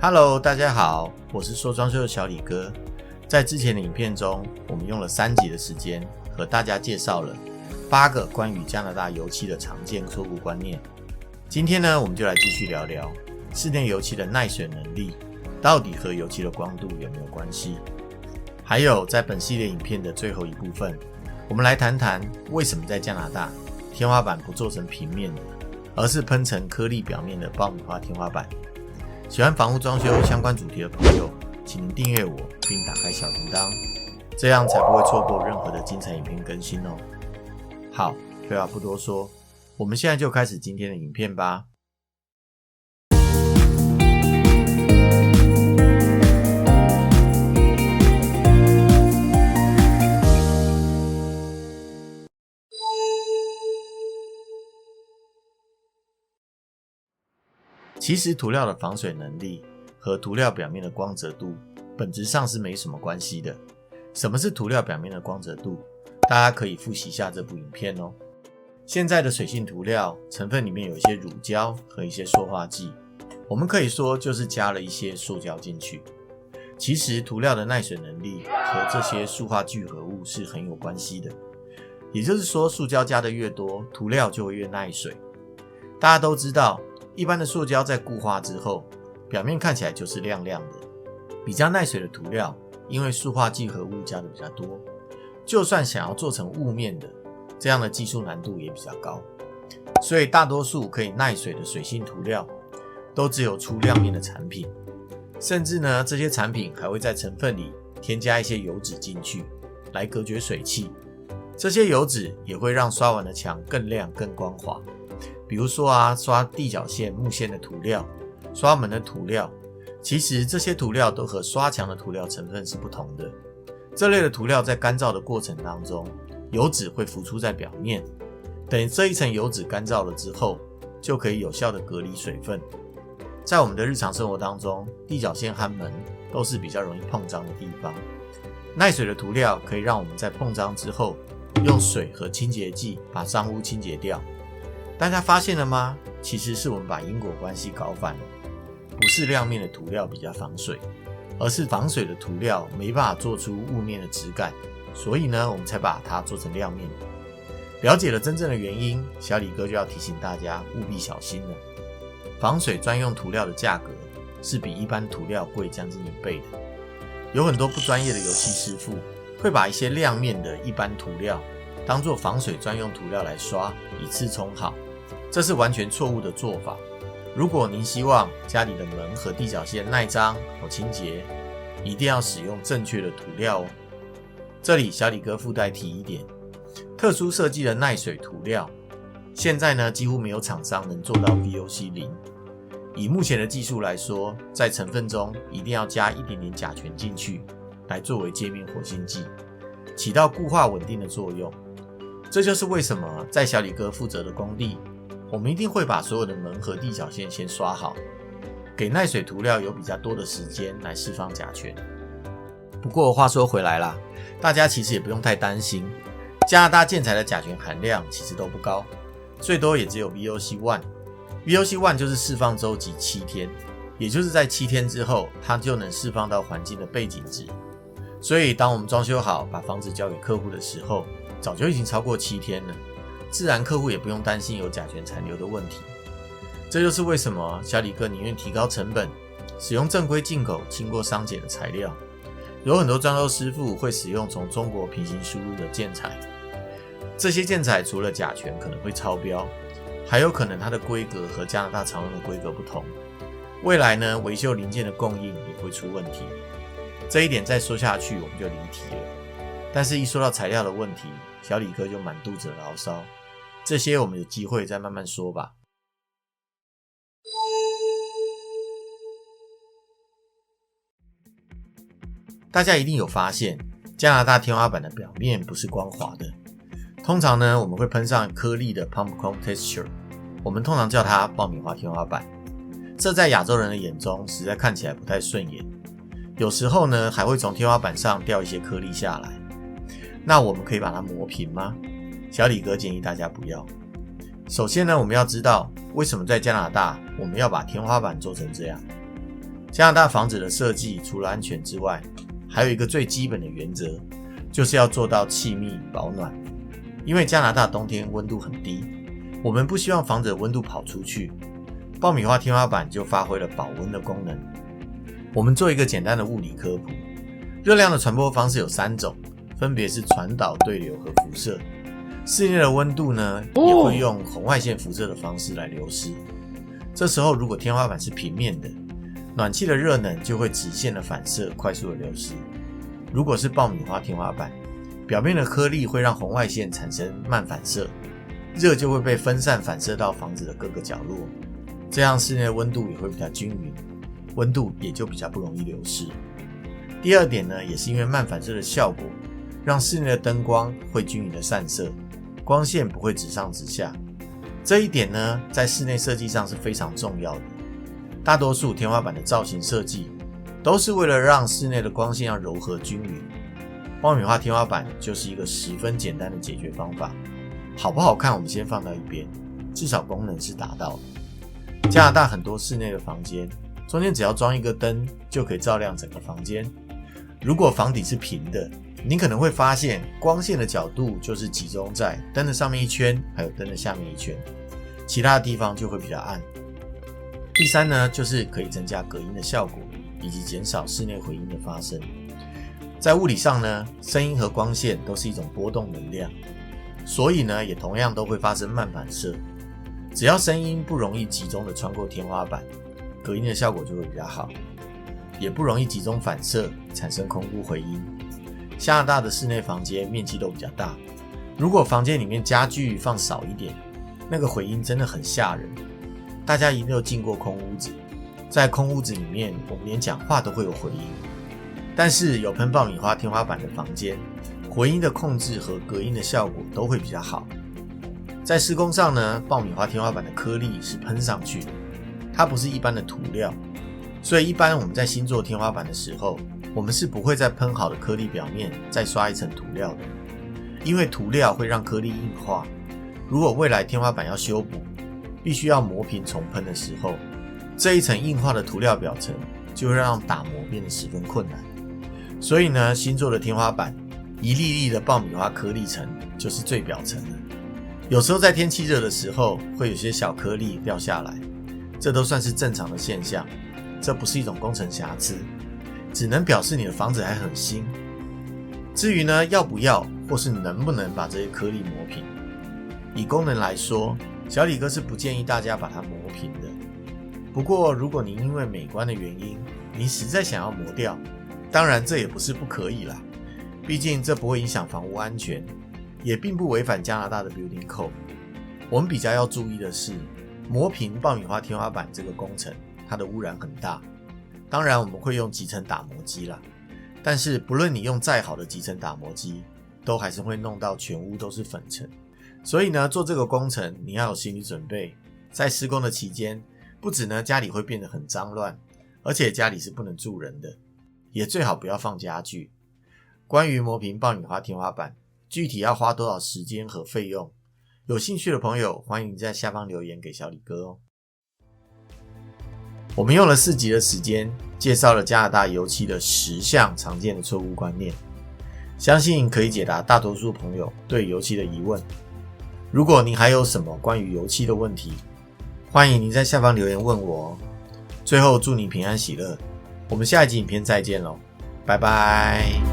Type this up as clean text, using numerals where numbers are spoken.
Hello， 大家好，我是说装修的小李哥。在之前的影片中，我们用了3集的时间和大家介绍了8个关于加拿大油漆的常见错误观念。今天呢，我们就来继续聊聊室内油漆的耐水能力到底和油漆的光度有没有关系。还有在本系列影片的最后一部分，我们来谈谈为什么在加拿大天花板不做成平面的，而是喷成颗粒表面的爆米花天花板。喜欢房屋装修相关主题的朋友，请您订阅我并打开小铃铛，这样才不会错过任何的精彩影片更新哦。好，废话不多说，我们现在就开始今天的影片吧。其实涂料的防水能力和涂料表面的光泽度本质上是没什么关系的。什么是涂料表面的光泽度？大家可以复习一下这部影片哦。现在的水性涂料成分里面有一些乳胶和一些塑化剂，我们可以说就是加了一些塑胶进去。其实涂料的耐水能力和这些塑化聚合物是很有关系的，也就是说塑胶加的越多，涂料就会越耐水。大家都知道，一般的塑胶在固化之后，表面看起来就是亮亮的。比较耐水的涂料，因为塑化聚合物加的比较多，就算想要做成雾面的，这样的技术难度也比较高。所以大多数可以耐水的水性涂料，都只有出亮面的产品。甚至呢，这些产品还会在成分里添加一些油脂进去，来隔绝水汽。这些油脂也会让刷完的墙更亮更光滑。比如说刷地脚线、木线的涂料，刷门的涂料，其实这些涂料都和刷墙的涂料成分是不同的。这类的涂料在干燥的过程当中，油脂会浮出在表面，等这一层油脂干燥了之后，就可以有效的隔离水分。在我们的日常生活当中，地脚线和门都是比较容易碰脏的地方。耐水的涂料可以让我们在碰脏之后，用水和清洁剂把脏污清洁掉。大家发现了吗？其实是我们把因果关系搞反了，不是亮面的涂料比较防水，而是防水的涂料没办法做出雾面的质感，所以呢，我们才把它做成亮面的。了解了真正的原因，小李哥就要提醒大家务必小心了。防水专用涂料的价格是比一般涂料贵将近1倍的。有很多不专业的油漆师傅会把一些亮面的一般涂料当作防水专用涂料来刷，以次充好。这是完全错误的做法。如果您希望家里的门和地脚线耐脏好清洁，一定要使用正确的涂料哦。这里小李哥附带提一点，特殊设计的耐水涂料，现在呢几乎没有厂商能做到 VOC 0。以目前的技术来说，在成分中一定要加一点点甲醛进去，来作为界面活性剂，起到固化稳定的作用。这就是为什么在小李哥负责的工地，我们一定会把所有的门和地脚线先刷好，给耐水涂料有比较多的时间来释放甲醛。不过话说回来啦，大家其实也不用太担心，加拿大建材的甲醛含量其实都不高，最多也只有 VOC 1。VOC 1就是释放周期7天，也就是在7天之后，它就能释放到环境的背景值。所以当我们装修好，把房子交给客户的时候，早就已经超过7天了，自然客户也不用担心有甲醛残留的问题。这就是为什么小李哥宁愿提高成本，使用正规进口经过商检的材料。有很多装修师傅会使用从中国平行输入的建材，这些建材除了甲醛可能会超标，还有可能它的规格和加拿大常用的规格不同。未来呢，维修零件的供应也会出问题。这一点再说下去我们就离题了，但是一说到材料的问题，小李哥就满肚子牢骚，这些我们有机会再慢慢说吧。大家一定有发现，加拿大天花板的表面不是光滑的。通常呢，我们会喷上颗粒的 pump cone texture， 我们通常叫它爆米花天花板。这在亚洲人的眼中实在看起来不太顺眼，有时候呢还会从天花板上掉一些颗粒下来。那我们可以把它磨平吗？小李哥建议大家不要。首先呢，我们要知道为什么在加拿大我们要把天花板做成这样。加拿大房子的设计除了安全之外，还有一个最基本的原则，就是要做到气密保暖。因为加拿大冬天温度很低，我们不希望房子的温度跑出去，爆米花天花板就发挥了保温的功能。我们做一个简单的物理科普，热量的传播方式有3种，分别是传导、对流和辐射。室内的温度呢，也会用红外线辐射的方式来流失。这时候如果天花板是平面的，暖气的热能就会直线的反射，快速的流失。如果是爆米花天花板，表面的颗粒会让红外线产生慢反射，热就会被分散反射到房子的各个角落，这样室内的温度也会比较均匀，温度也就比较不容易流失。第二点呢，也是因为慢反射的效果，让室内的灯光会均匀的散射，光线不会直上直下。这一点呢，在室内设计上是非常重要的。大多数天花板的造型设计都是为了让室内的光线要柔和均匀，爆米花天花板就是一个十分简单的解决方法。好不好看我们先放到一边，至少功能是达到的。加拿大很多室内的房间中间只要装一个灯就可以照亮整个房间。如果房底是平的，你可能会发现光线的角度就是集中在灯的上面一圈，还有灯的下面一圈，其他的地方就会比较暗。第三呢，就是可以增加隔音的效果，以及减少室内回音的发生。在物理上呢，声音和光线都是一种波动能量，所以呢，也同样都会发生慢反射。只要声音不容易集中的穿过天花板，隔音的效果就会比较好，也不容易集中反射，产生空污回音。加拿大的室内房间面积都比较大，如果房间里面家具放少一点，那个回音真的很吓人。大家一定有进过空屋子，在空屋子里面，我们连讲话都会有回音。但是有喷爆米花天花板的房间，回音的控制和隔音的效果都会比较好。在施工上呢，爆米花天花板的颗粒是喷上去的，它不是一般的涂料，所以一般我们在新做天花板的时候，我们是不会在喷好的颗粒表面再刷一层涂料的，因为涂料会让颗粒硬化。如果未来天花板要修补，必须要磨平重喷的时候，这一层硬化的涂料表层就会让打磨变得十分困难。所以呢，新做的天花板一粒粒的爆米花颗粒层就是最表层的。有时候在天气热的时候，会有些小颗粒掉下来，这都算是正常的现象，这不是一种工程瑕疵，只能表示你的房子还很新。至于呢，要不要或是能不能把这些颗粒磨平，以功能来说，小李哥是不建议大家把它磨平的。不过如果您因为美观的原因，你实在想要磨掉，当然这也不是不可以啦，毕竟这不会影响房屋安全，也并不违反加拿大的 Building Code。 我们比较要注意的是，磨平爆米花天花板这个工程，它的污染很大。当然我们会用集成打磨机啦，但是不论你用再好的集成打磨机，都还是会弄到全屋都是粉尘。所以呢，做这个工程你要有心理准备，在施工的期间，不止呢家里会变得很脏乱，而且家里是不能住人的，也最好不要放家具。关于磨平爆米花天花板，具体要花多少时间和费用，有兴趣的朋友欢迎在下方留言给小李哥哦。我们用了4集的时间，介绍了加拿大油漆的10项常见的错误观念，相信可以解答大多数朋友对油漆的疑问。如果您还有什么关于油漆的问题，欢迎您在下方留言问我哦。最后祝你平安喜乐，我们下一集影片再见咯，拜拜。